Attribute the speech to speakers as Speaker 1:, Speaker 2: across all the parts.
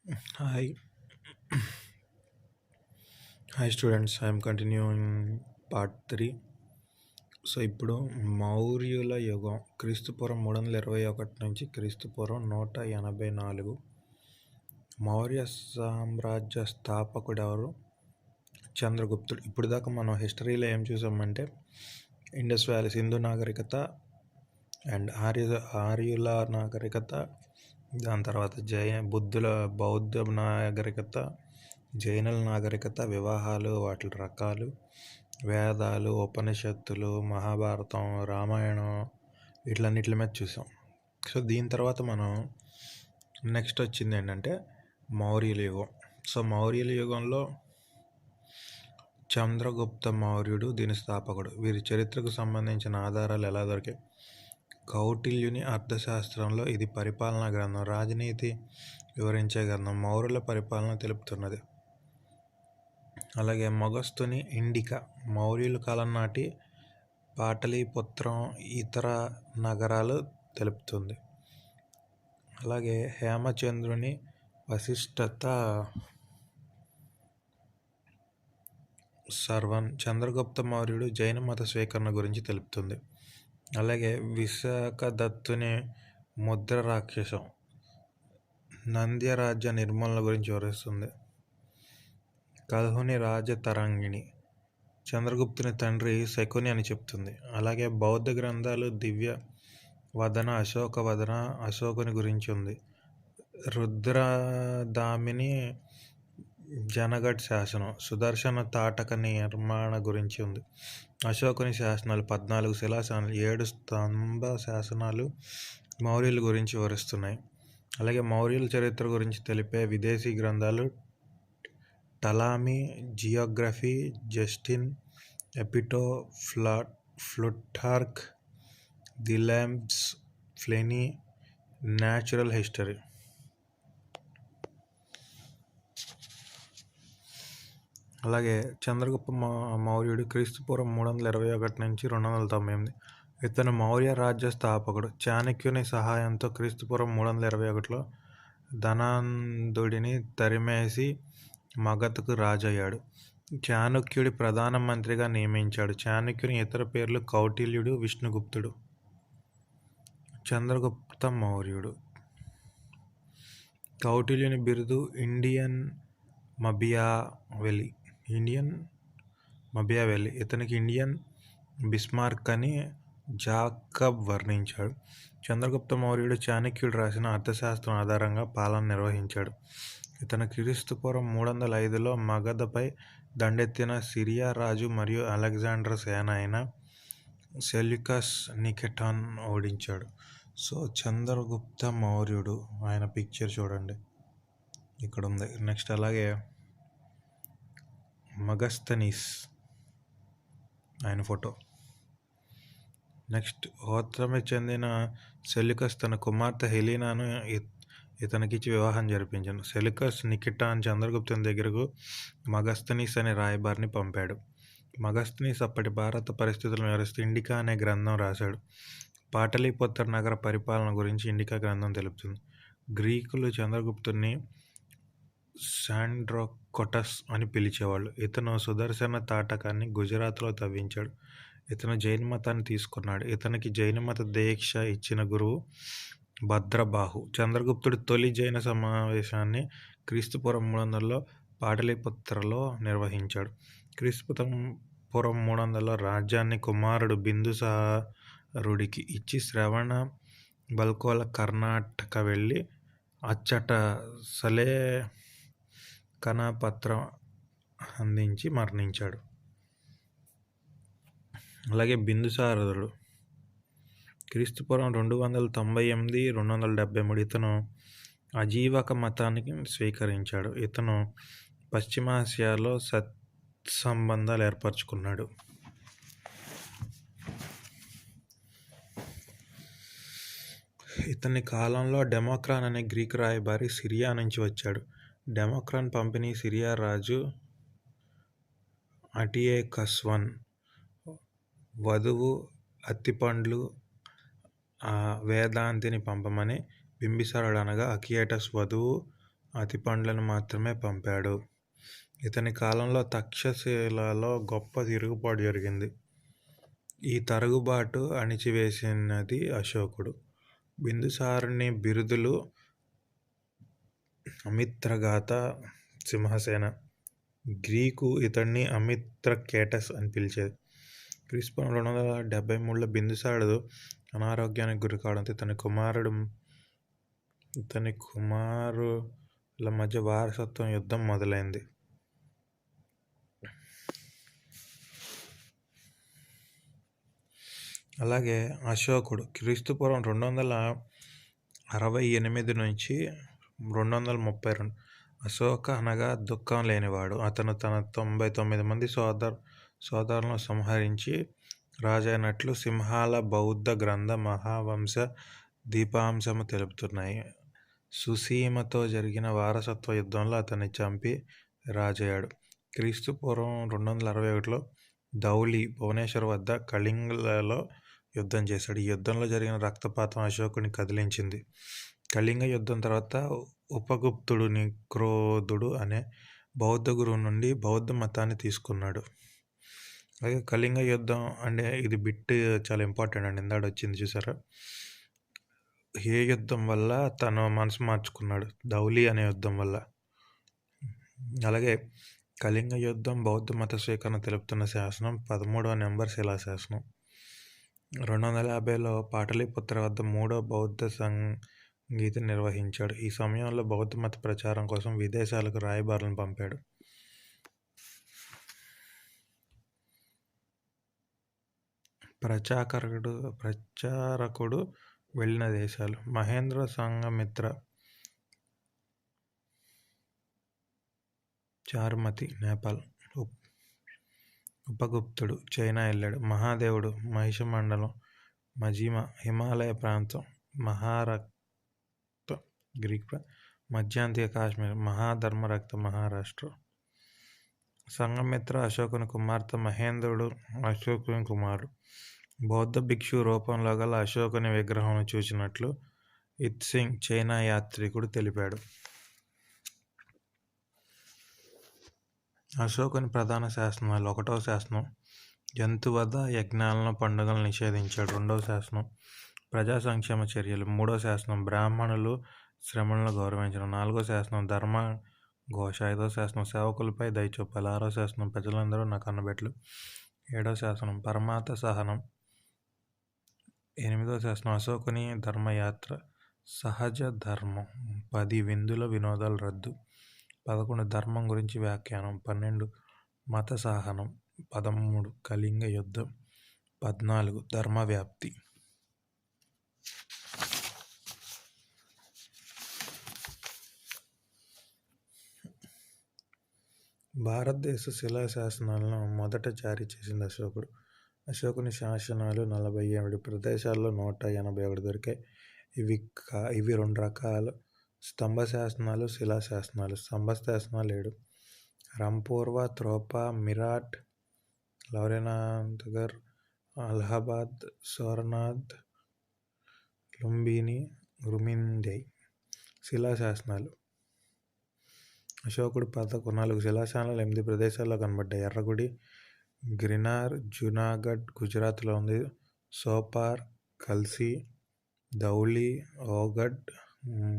Speaker 1: Hi, hi students. I am continuing part 3. ఇప్పుడు మౌర్యుల యుగం క్రీస్తుపూర్వం 321 నుంచి క్రీస్తుపూర్వం 184. మౌర్య సామ్రాజ్య స్థాపకుడు ఎవరు? చంద్రగుప్తుడు. ఇప్పుడు దాకా మనం హిస్టరీలో ఏం చూసామంటే ఇండస్ వ్యాలీ సింధు నాగరికత అండ్ ఆర్యుల నాగరికత, దాని తర్వాత బౌద్ధ నాగరికత, జైనుల నాగరికత, వివాహాలు, వాటి రకాలు, వేదాలు, ఉపనిషత్తులు, మహాభారతం, రామాయణం, వీటిలన్నిటి మీద చూసాం. సో దీని తర్వాత మనం నెక్స్ట్ వచ్చింది ఏంటంటే మౌర్యుల యుగం. సో మౌర్యుల యుగంలో చంద్రగుప్త మౌర్యుడు దీని స్థాపకుడు. వీరి చరిత్రకు సంబంధించిన ఆధారాలు ఎలా దొరికాయి? కౌటిల్యుని అర్థశాస్త్రంలో ఇది పరిపాలనా గ్రంథం, రాజనీతి వివరించే గ్రంథం, మౌర్యుల పరిపాలన తెలుపుతున్నది. అలాగే మొగస్తుని ఇండికా మౌర్యుల కాలం నాటి పాటలీపుత్రం ఇతర నగరాలు తెలుపుతుంది. అలాగే హేమచంద్రుని వశిష్ఠత చంద్రగుప్త మౌర్యుడు జైన మత స్వీకరణ గురించి తెలుపుతుంది. అలాగే విశాఖదత్తుని ముద్ర రాక్షసం నంద్య రాజ్య నిర్మూలన గురించి వివరిస్తుంది. కల్హుని రాజతరంగిణి చంద్రగుప్తుని తండ్రి శకుని అని చెప్తుంది. అలాగే బౌద్ధ గ్రంథాలు దివ్య వదన, అశోక వదన అశోకుని గురించి ఉంది. రుద్రదామిని జనగఢ్ శాసనం సుదర్శన తాటక నిర్మాణ గురించి ఉంది. అశోకుని శాసనాలు 14 శిలాశాసనాలు, 7 స్తంభ శాసనాలు మౌర్యుల గురించి వివరిస్తున్నాయి. అలాగే మౌర్యుల చరిత్ర గురించి తెలిపే విదేశీ గ్రంథాలు టలామీ, జియోగ్రఫీ, జస్టిన్, ఎపిటో, ఫ్లుటార్క్, ది ల్యాంబ్స్, ఫ్లెనీ, న్యాచురల్ హిస్టరీ. అలాగే చంద్రగుప్త మౌర్యుడు క్రీస్తుపూర్వం 321 నుంచి 298. ఇతను మౌర్య రాజ్య స్థాపకుడు. చాణక్యుని సహాయంతో క్రీస్తుపూర్వం 321లో ధనాంధుడిని తరిమేసి మగధకు రాజయ్యాడు. చాణక్యుడి ప్రధానమంత్రిగా నియమించాడు. చాణక్యుని ఇతర పేర్లు కౌటిల్యుడు, విష్ణుగుప్తుడు. చంద్రగుప్త మౌర్యుడు కౌటిల్యుని బిరుదు ఇండియన్ మబియావెలి. ఇతనికి ఇండియన్ బిస్మార్క్ అని జాకబ్ వర్ణించాడు. చంద్రగుప్త మౌర్యుడు చాణక్యుడు రాసిన అర్థశాస్త్రం ఆధారంగా పాలన నిర్వహించాడు. ఇతను క్రీస్తుపూర్వం 305లో మగధపై దండెత్తిన సిరియా రాజు మరియు అలెగ్జాండర్ సేన అయిన సెల్యూకస్ నికెటాన్ ఓడించాడు. సో చంద్రగుప్త మౌర్యుడు, ఆయన పిక్చర్ చూడండి ఇక్కడ ఉంది. నెక్స్ట్ అలాగే మగస్తనీస్, ఆయన ఫోటో. నెక్స్ట్ హోత్రమే చెందిన సెల్యూకస్ తన కుమార్తె హెలీనాను ఇతనికిచ్చి వివాహం జరిపించాడు. సెల్యూకస్ నికెటాన్ చంద్రగుప్తుని దగ్గరకు మగస్తనీస్ అనే రాయబారిని పంపాడు. మగస్తనీస్ అప్పటి భారత పరిస్థితులను వివరిస్తూ ఇండికా అనే గ్రంథం రాశాడు. పాటలీపుత్ర నగర పరిపాలన గురించి ఇండికా గ్రంథం తెలుపుతుంది. గ్రీకులు చంద్రగుప్తుని శాండ్రోకొటస్ అని పిలిచేవాళ్ళు. ఇతను సుదర్శన తాటకాన్ని గుజరాత్లో తవ్వించాడు. ఇతను జైన మతాన్ని తీసుకున్నాడు. ఇతనికి జైన మత దీక్ష ఇచ్చిన గురువు భద్రబాహు. చంద్రగుప్తుడు తొలి జైన సమావేశాన్ని క్రీస్తుపూర్వం 300లో పాటలీపుత్రలో నిర్వహించాడు. క్రీస్తుపూర్వం 300లో రాజ్యాన్ని కుమారుడు బిందుసారుడికి ఇచ్చి శ్రవణ బల్కోల కర్ణాటక వెళ్ళి అచ్చట సలేఖనపత్రం అందించి మరణించాడు. అలాగే బిందుసారుడు క్రీస్తుపూర్వం 298-273 ఇతను అజీవక మతానికి స్వీకరించాడు. ఇతను పశ్చిమాసియాలో సత్సంబంధాలు ఏర్పరచుకున్నాడు. ఇతని కాలంలో డెమోక్రాన్ అనే గ్రీకు రాయబారి సిరియా నుంచి వచ్చాడు. డెమోక్రాన్ పంపిణీ సిరియా రాజు అటియేకస్ I వధువు అత్తిపండ్లు వేదాంతిని పంపమని బింబిసారుడు అనగా అకియేటస్ వధువు అతి పండ్లను మాత్రమే పంపాడు. ఇతని కాలంలో తక్షశిలలో గొప్ప తిరుగుబాటు జరిగింది. ఈ తరుగుబాటు అణిచివేసినది అశోకుడు. బిందుసారుని బిరుదులు అమిత్రఘాత సింహసేన. గ్రీకు ఇతన్ని అమిత్రకేటస్ అని పిలిచేది. క్రీస్తు 273లో బిందుసారుడు అనారోగ్యానికి గురి కావడంతో ఇతని కుమారుల మధ్య వారసత్వం యుద్ధం మొదలైంది. అలాగే అశోకుడు క్రీస్తుపూర్వం 268 నుంచి 232. అశోక అనగా దుఃఖం లేనివాడు. అతను తన 99 మంది సోదరులను సంహరించి రాజైనట్లు సింహాల బౌద్ధ గ్రంథ మహావంశ దీపాంశము తెలుపుతున్నాయి. సుసీమతో జరిగిన వారసత్వ యుద్ధంలో అతన్ని చంపి రాజయ్యాడు. క్రీస్తుపూర్వం 261లో ధౌలి భువనేశ్వర్ వద్ద కళింగలలో యుద్ధం చేశాడు. ఈ యుద్ధంలో జరిగిన రక్తపాతం అశోకుని కదిలించింది. కళింగ యుద్ధం తర్వాత ఉపగుప్తుడు నిక్రోధుడు అనే బౌద్ధ గురువు నుండి బౌద్ధ మతాన్ని తీసుకున్నాడు. అలాగే కళింగ యుద్ధం అంటే ఇది బిట్ చాలా ఇంపార్టెంట్ అండి. ఇందాక వచ్చింది చూసారా. ఏ యుద్ధం వల్ల తను మనసు మార్చుకున్నాడు? ధౌలి అనే యుద్ధం వల్ల. అలాగే కళింగ యుద్ధం బౌద్ధ మత స్వీకరణ తెలుపుతున్న శాసనం 13వ నెంబర్ శిలాశాసనం. 250లో పాటలీపుత్ర వద్ద 3వ బౌద్ధ సంగీతం నిర్వహించాడు. ఈ సమయంలో బౌద్ధ మత ప్రచారం కోసం విదేశాలకు రాయబారులను పంపాడు. ప్రచారకుడు వెళ్ళిన దేశాలు: మహేంద్ర సంఘమిత్ర, చారుమతి నేపాల్, ఉపగుప్తుడు చైనా వెళ్ళాడు. మహాదేవుడు మహిషమండలం, మజిమ హిమాలయ ప్రాంతం, మహారక్త గ్రీక్ మధ్యాంతిక కాశ్మీర్, మహాధర్మరక్త మహారాష్ట్ర. సంఘమిత్ర అశోకుని కుమార్తె, మహేంద్రుడు అశోకుని కుమారుడు. బౌద్ధ భిక్షు రూపంలో గల అశోకుని విగ్రహం చూసినట్లు ఇత్సింగ్ చైనా యాత్రికుడు తెలిపాడు. అశోకుని ప్రధాన శాసనాలు: 1వ శాసనం జంతువధ యజ్ఞాలను పండుగలను నిషేధించాడు. 2వ శాసనం ప్రజా సంక్షేమ చర్యలు. 3వ శాసనం బ్రాహ్మణులు శ్రమలను గౌరవించడం. 4వ శాసనం ధర్మ ఘోష. 5వ శాసనం సేవకులపై దయ చూపాలి. 6వ శాసనం ప్రజలందరూ నా కన్నబెట్లు. 7వ శాసనం పరమాత సహనం. 8వ శాసనం అశోకుని ధర్మయాత్ర, సహజ ధర్మం. 10 విందుల వినోదాలు రద్దు. 11 ధర్మం గురించి వ్యాఖ్యానం. 12 మత సహనం. 13 కళింగ యుద్ధం. 14 ధర్మ వ్యాప్తి. భారతదేశ శిలా శాసనాలను మొదట జారీ చేసింది అశోకుడు. అశోకుని శాసనాలు 47 ప్రదేశాల్లో 181 దొరికాయి. ఇవి 2 రకాలు: స్తంభ శాసనాలు, శిలా శాసనాలు. స్తంభ శాసనాలు 7: రాంపూర్వ, త్రోపా, మిరాట్, లౌరెనాథ్గర్, అలహాబాద్, సోరనాథ్, లుంబిని, రుమిందై. శిలా శాసనాలు అశోకుడు 4 శిలాశాసనాలు 8 ప్రదేశాల్లో కనబడ్డాయి. ఎర్రగుడి, గిర్నార్, జునాగఢ్ గుజరాత్లో ఉంది. సోపార్, కల్సి, ధౌలి, ఓగఢ్,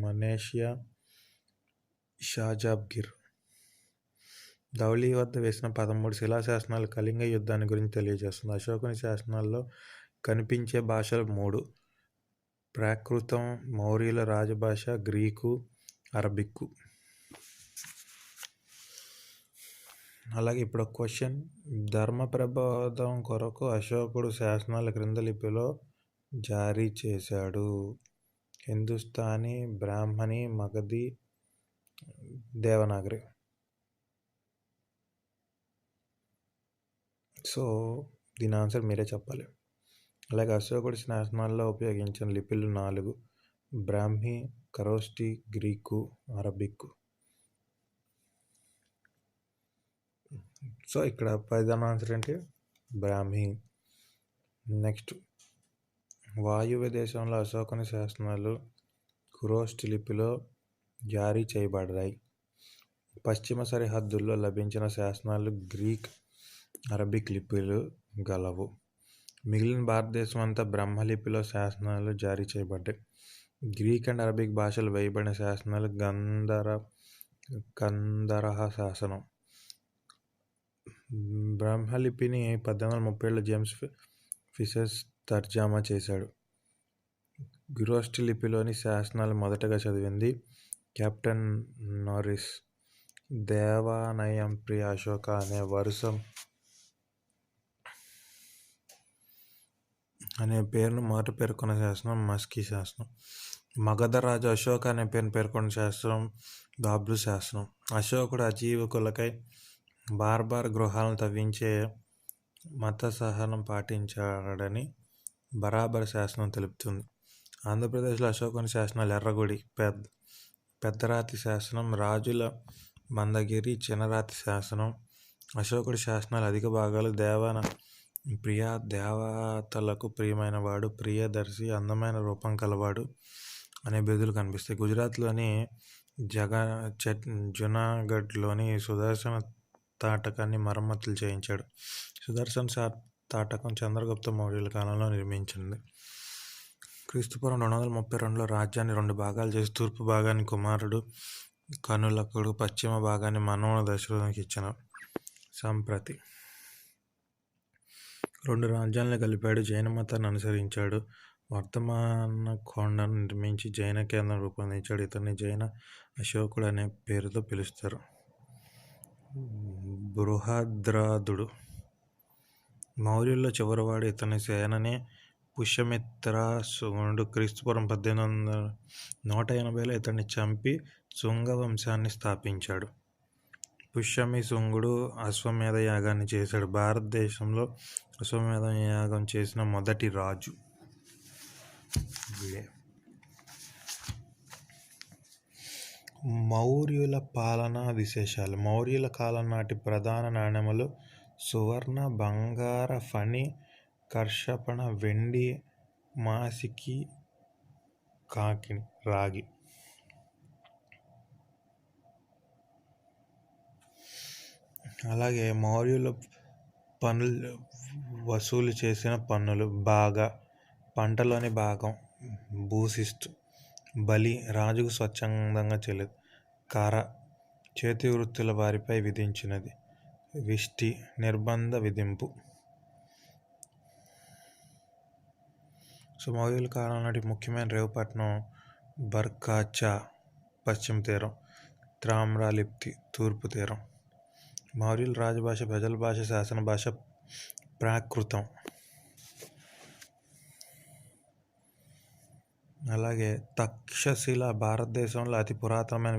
Speaker 1: మనేషియా, షాజాబ్గిర్. ధౌలి వద్ద వేసిన 13 శిలాశాసనాలు కళింగ యుద్ధాన్ని గురించి తెలియజేస్తుంది. అశోకుని శాసనాల్లో కనిపించే భాషలు 3: ప్రాకృతం, మౌర్యుల రాజభాష, గ్రీకు, అరబిక్కు. అలాగే ఇప్పుడు ఒక క్వశ్చన్: ధర్మ ప్రబోధం కొరకు అశోకుడు శాసనాల క్రింద లిపిలో జారీ చేశాడు. హిందుస్థానీ, బ్రాహ్మణి, మగధి, దేవనాగరి. సో దీని ఆన్సర్ మీరే చెప్పాలి. అలాగే అశోకుడి శాసనాల్లో ఉపయోగించిన లిపిలు 4: బ్రాహ్మి, ఖరోష్టి, గ్రీకు, అరబిక్. సో ఇక్కడ ప్రధాన ఆన్సర్ ఏంటి? బ్రాహ్మి. నెక్స్ట్, వాయువ్య దేశంలో అశోకుని శాసనాలు ఖరోష్టి లిపిలో జారీ చేయబడ్డాయి. పశ్చిమ సరిహద్దుల్లో లభించిన శాసనాలు గ్రీక్, అరబిక్ లిపిలు గలవు. మిగిలిన భారతదేశం అంతా బ్రహ్మలిపిలో శాసనాలు జారీ చేయబడ్డాయి. గ్రీక్ అండ్ అరబిక్ భాషలు వేయబడిన శాసనాలు గంధరహ శాసనం. బ్రహ్మలిపిని 1837లో జేమ్స్ ఫిషర్ తర్జమా చేశాడు. గురోష్ఠి లిపిలోని శాసనాలు మొదటగా చదివింది కెప్టెన్ నారిస్. దేవానయం ప్రియ అశోక అనే పేరును మొదట పేర్కొన్న శాసనం మస్కీ శాసనం. మగధ రాజు అశోక అనే పేరును పేర్కొన్న శాసనం బాబ్రు శాసనం. అశోకుడు అజీవకులకై బార్బార్ గృహాలను తవ్వించే మత సహనం పాటించాడని బరాబర్ శాసనం తెలుపుతుంది. ఆంధ్రప్రదేశ్లో అశోకుని శాసనాలు ఎర్రగుడి, పెద్దరాతి శాసనం, రాజుల మందగిరి, చినరాతి శాసనం. అశోకుడి శాసనాలు అధిక భాగాలు దేవతలకు ప్రియమైన వాడు, ప్రియదర్శి, అందమైన రూపం కలవాడు అనే బిరుదులు కనిపిస్తాయి. గుజరాత్లోని జునాగఢ్లోని సుదర్శన తాటకాన్ని మరమ్మతులు చేయించాడు. సుదర్శన తాటకం చంద్రగుప్త మౌర్యుల కాలంలో నిర్మించింది. క్రీస్తుపూర్వం 232లో రాజ్యాన్ని 2 భాగాలు చేసి తూర్పు భాగాన్ని కుమారుడు కనులకుడు, పశ్చిమ భాగాన్ని మనవడు దశరథునికి ఇచ్చిన. సంప్రతి 2 రాజ్యాలను కలిపాడు. జైన మతాన్ని అనుసరించాడు. వర్ధమాన కొండను నిర్మించి జైన కేంద్రం రూపొందించాడు. ఇతన్ని జైన అశోకుడు అనే పేరుతో పిలుస్తారు. బృహద్రథుడు మౌర్యుల్లో చివరివాడు. ఇతని సేననే పుష్యమిత్రశుంగుడు క్రీస్తుపూర్వం 180లో ఇతన్ని చంపి శుంగ వంశాన్ని స్థాపించాడు. పుష్యమిశుంగుడు అశ్వమేధ యాగాన్ని చేశాడు. భారతదేశంలో అశ్వమేధ యాగం చేసిన మొదటి రాజు. మౌర్యుల పాలనా విశేషాలు. మౌర్యుల కాలం నాటి ప్రధాన నాణెములు సువర్ణ, బంగార, ఫణి, కర్షపణ, వెండి, మాసికి, కాకిని, రాగి. అలాగే మౌర్యులు వసూలు చేసిన పన్నులు: బాగా, పంటలోని భాగం, భూశిస్తు, బలి, రాజుకు స్వచ్ఛందంగా చెల్లేదు, కర, చేతి వృత్తుల వారిపై విధించినది, విష్టి, నిర్బంధ విధింపు. మౌర్యుల కాలం నాటి ముఖ్యమైన రేవుపట్నం బర్కాచా పశ్చిమ తీరం, తామ్రలిప్తి తూర్పు తీరం. మౌర్యుల రాజభాష, ప్రజల భాష, శాసన భాష ప్రాకృతం. అలాగే తక్షశిల భారతదేశంలో అతి పురాతనమైన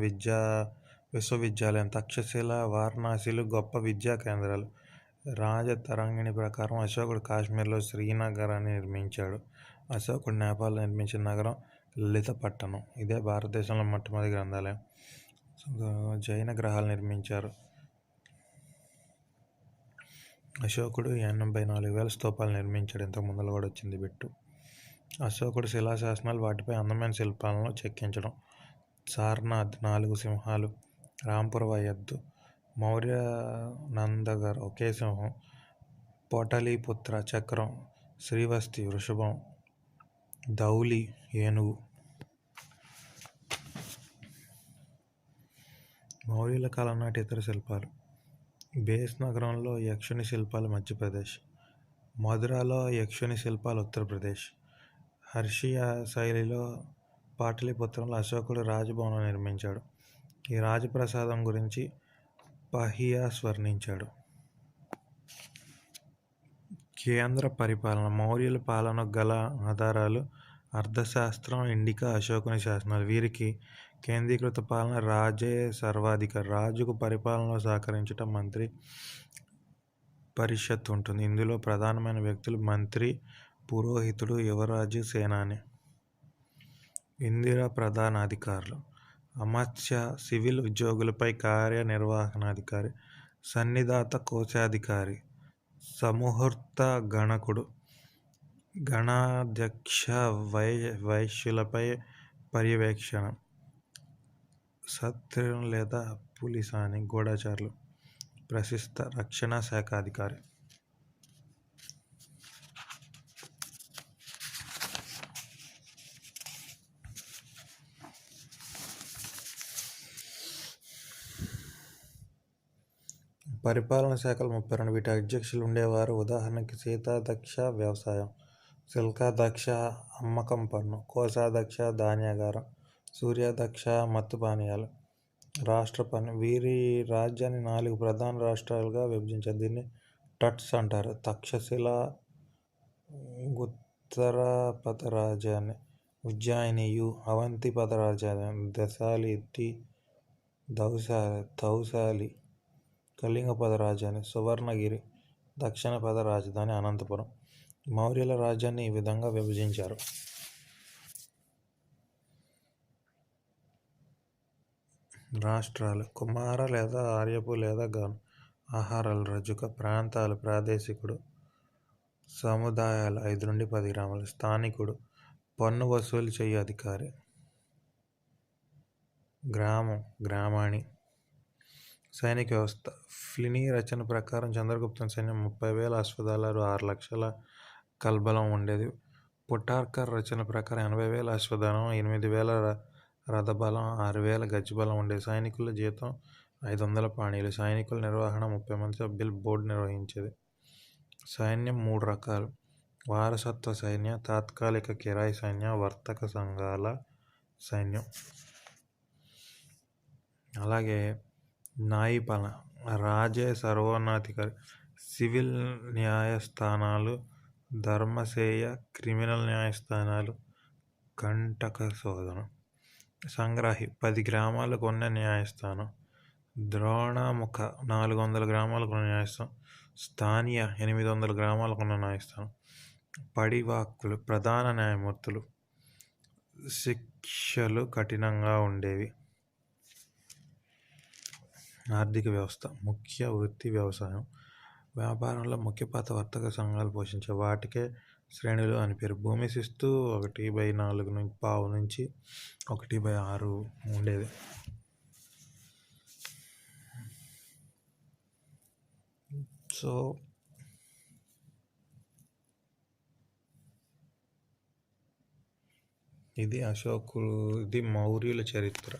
Speaker 1: విశ్వవిద్యాలయం. తక్షశిల, వారణాసిలు గొప్ప విద్యా కేంద్రాలు. రాజతరంగిణి ప్రకారం అశోకుడు కాశ్మీర్లో శ్రీనగరాన్ని నిర్మించాడు. అశోకుడు నేపాల్లో నిర్మించిన నగరం లలితపట్టణం. ఇదే భారతదేశంలో మొట్టమొదటి గ్రంథాలయం. జైన గ్రహాలు నిర్మించారు. అశోకుడు 84,000 స్తూపాలు నిర్మించాడు. ఇంతకు ముందులో కూడా వచ్చింది బిట్టు. అశోకుడు శిలాశాసనాలు, వాటిపై అందమైన శిల్పాలను చెక్కించడం. సారనాథ్ 4 సింహాలు, రాంపుర ఎద్దు, మౌర్య నందగర్ ఒకే సింహం, పోటలీపుత్ర చక్రం, శ్రీవస్తి వృషభం, ధౌలి ఏనుగు. మౌర్యుల కాలం నాటి ఇతర శిల్పాలు: బేస్ నగరంలో యక్షుని శిల్పాలు మధ్యప్రదేశ్, మధురలో యక్షుని శిల్పాలు ఉత్తరప్రదేశ్, హర్షియా శైలిలో పాటలీపుత్రంలో అశోకుడు రాజభవనం నిర్మించాడు. ఈ రాజప్రసాదం గురించి పహియాస్ వర్ణించాడు. కేంద్ర పరిపాలన. మౌర్యుల పాలనకు గల ఆధారాలు: అర్థశాస్త్రం, ఇండికా, అశోకుని శాసనాలు. వీరికి కేంద్రీకృత పాలన, రాజే సర్వాధికారి. రాజుకు పరిపాలనలో సహకరించటం మంత్రి పరిషత్ ఉంటుంది. ఇందులో ప్రధానమైన వ్యక్తులు మంత్రి, పురోహితుడు, యువరాజు, సేనాని. ఇందిరా ప్రధాన అధికారులు: అమాత్య, సివిల్ ఉద్యోగులపై కార్యనిర్వహణాధికారి, సన్నిధాత, కోశాధికారి, సముహూర్త గణకుడు, గణాధ్యక్ష, వైశ్యులపై పర్యవేక్షణ. సత్రిన్ లేదా పులిసాని గూఢచారులు. ప్రసిద్ధ రక్షణ శాఖ అధికారి. పరిపాలన శాఖలు 32. వీటి అధ్యక్షులు ఉండేవారు. ఉదాహరణకి సీతాధ్యక్ష వ్యవసాయం, శుల్కాధ్యక్ష అమ్మకం పన్ను, కోశాధ్యక్ష ధాన్యాగారం, సూర్యాధ్యక్ష మత్తు పానీయాలు, రాష్ట్ర పన్ను. వీరి రాజ్యాన్ని 4 ప్రధాన రాష్ట్రాలుగా విభజించారు. దీన్ని టట్స్ అంటారు. తక్షశిల, ఉత్తరపథ రాజధాని ఉజ్జయినియు, అవంతిపథ రాజధాని దశాలి, తౌశాలి, కళింగపథ రాజధాని సువర్ణగిరి, దక్షిణ పథ రాజధాని అనంతపురం. మౌర్యుల రాజ్యాన్ని ఈ విధంగా విభజించారు. రాష్ట్రాలు: కుమార లేదా ఆర్యపు లేదా గాను. ఆహారాలు: రజక. ప్రాంతాలు: ప్రాదేశికుడు. సముదాయాలు: 5 నుండి 10 గ్రామాలు. స్థానికుడు: పన్ను వసూలు చేయు అధికారి. గ్రామం, గ్రామాణి. సైనిక వ్యవస్థ: ప్లినీ రచన ప్రకారం చంద్రగుప్తుని సైన్యం 30,000 అశ్వదళాలు, 6 లక్షల కల్బలం ఉండేది. పుటార్కర్ రచన ప్రకారం 80,000 అశ్వదళం, 8,000 రథబలం, 6,000 గజబలం ఉండేది. సైనికుల జీతం 500 పాణీలు. సైనికుల నిర్వహణ 30 మంది సభ్యుల బోర్డు నిర్వహించేది. సైన్యం 3 రకాలు: వారసత్వ సైన్య, తాత్కాలిక కిరాయి సైన్య, వర్తక సంఘాల సైన్యం. అలాగే న్యాయపాలన: రాజే సర్వోన్నతాధికారి. సివిల్ న్యాయస్థానాలు, ధర్మసేయ, క్రిమినల్ న్యాయస్థానాలు, కంటక శోధన. సంగ్రాహి: 10 గ్రామాలకు ఉన్న న్యాయస్థానం. ద్రోణముఖ: 400 గ్రామాలకు ఉన్న న్యాయస్థానం. స్థానీయ: 800 గ్రామాలకు ఉన్న న్యాయస్థానం. పడివాక్కులు: ప్రధాన న్యాయమూర్తులు. శిక్షలు కఠినంగా ఉండేవి. ఆర్థిక వ్యవస్థ: ముఖ్య వృత్తి వ్యవసాయం. వ్యాపారంలో ముఖ్య పాత్ర వర్తక సంఘాలు పోషించే వాటికే శ్రేణులు అని పేరు. భూమి శిస్తు 1/4 నుంచి 1/6 ఉండేది. సో ఇది మౌర్యుల చరిత్ర.